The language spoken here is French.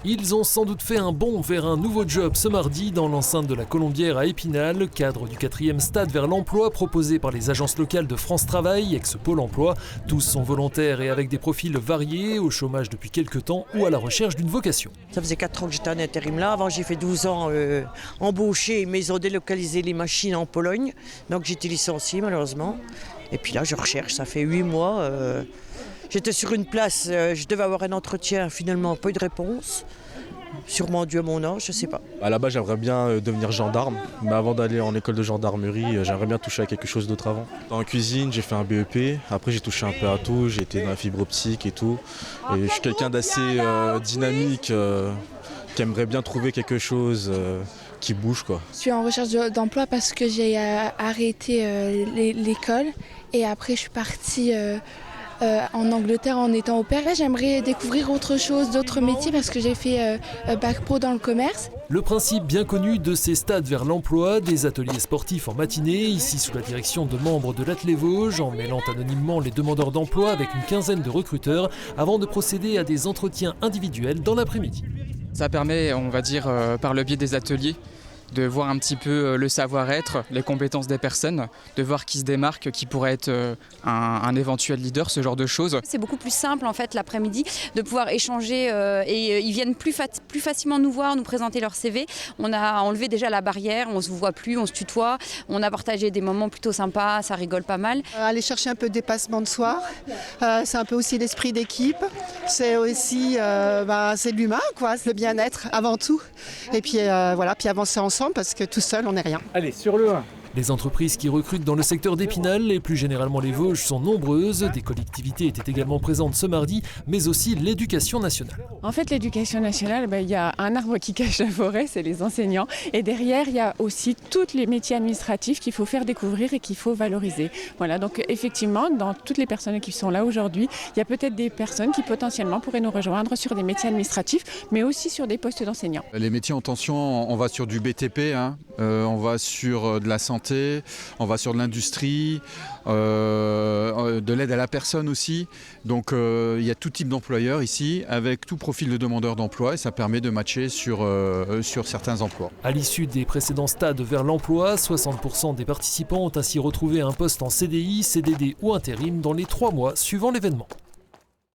Ils ont sans doute fait un bond vers un nouveau job ce mardi dans l'enceinte de la Colombière à Épinal, cadre du 4e stade vers l'emploi proposé par les agences locales de France Travail, ex-Pôle emploi. Tous sont volontaires et avec des profils variés, au chômage depuis quelques temps ou à la recherche d'une vocation. Ça faisait 4 ans que j'étais en intérim là. Avant, j'ai fait 12 ans embauché, mais ils ont délocalisé les machines en Pologne. Donc j'ai été licenciée malheureusement. Et puis là, je recherche, ça fait 8 mois. J'étais sur une place, je devais avoir un entretien, finalement pas eu de réponse. Sûrement dû à mon âge, je sais pas. À la base, j'aimerais bien devenir gendarme, mais avant d'aller en école de gendarmerie, j'aimerais bien toucher à quelque chose d'autre avant. Dans la cuisine, j'ai fait un BEP, après j'ai touché un peu à tout, j'ai été dans la fibre optique et tout. Et je suis quelqu'un d'assez dynamique, qui aimerait bien trouver quelque chose qui bouge, quoi. Je suis en recherche d'emploi parce que j'ai arrêté l'école et après je suis partie en Angleterre en étant au pair. Là, j'aimerais découvrir autre chose, d'autres métiers parce que j'ai fait bac pro dans le commerce. Le principe bien connu de ces stades vers l'emploi, des ateliers sportifs en matinée, ici sous la direction de membres de l'Athlé Vosges, en mêlant anonymement les demandeurs d'emploi avec une quinzaine de recruteurs, avant de procéder à des entretiens individuels dans l'après-midi. Ça permet, on va dire, par le biais des ateliers, de voir un petit peu le savoir-être, les compétences des personnes, de voir qui se démarque, qui pourrait être un éventuel leader, ce genre de choses. C'est beaucoup plus simple en fait l'après-midi de pouvoir échanger et ils viennent plus facilement nous voir, nous présenter leur CV. On a enlevé déjà la barrière, on se voit plus, on se tutoie, on a partagé des moments plutôt sympas, ça rigole pas mal. Aller chercher un peu de dépassement de soi, c'est un peu aussi l'esprit d'équipe, c'est aussi c'est l'humain, quoi, le bien-être avant tout. Et puis voilà, puis avancer ensemble parce que tout seul on n'est rien. Allez, sur le 1. Les entreprises qui recrutent dans le secteur d'Épinal et plus généralement les Vosges sont nombreuses. Des collectivités étaient également présentes ce mardi, mais aussi l'éducation nationale. En fait, l'éducation nationale, il y a un arbre qui cache la forêt, c'est les enseignants. Et derrière, il y a aussi tous les métiers administratifs qu'il faut faire découvrir et qu'il faut valoriser. Voilà, donc effectivement, dans toutes les personnes qui sont là aujourd'hui, il y a peut-être des personnes qui potentiellement pourraient nous rejoindre sur des métiers administratifs, mais aussi sur des postes d'enseignants. Les métiers en tension, on va sur du BTP, on va sur de la santé, on va sur de l'industrie, de l'aide à la personne aussi. Donc il y a tout type d'employeurs ici, avec tout profil de demandeur d'emploi, et ça permet de matcher sur certains emplois. À l'issue des précédents stades vers l'emploi, 60% des participants ont ainsi retrouvé un poste en CDI, CDD ou intérim dans les 3 mois suivant l'événement.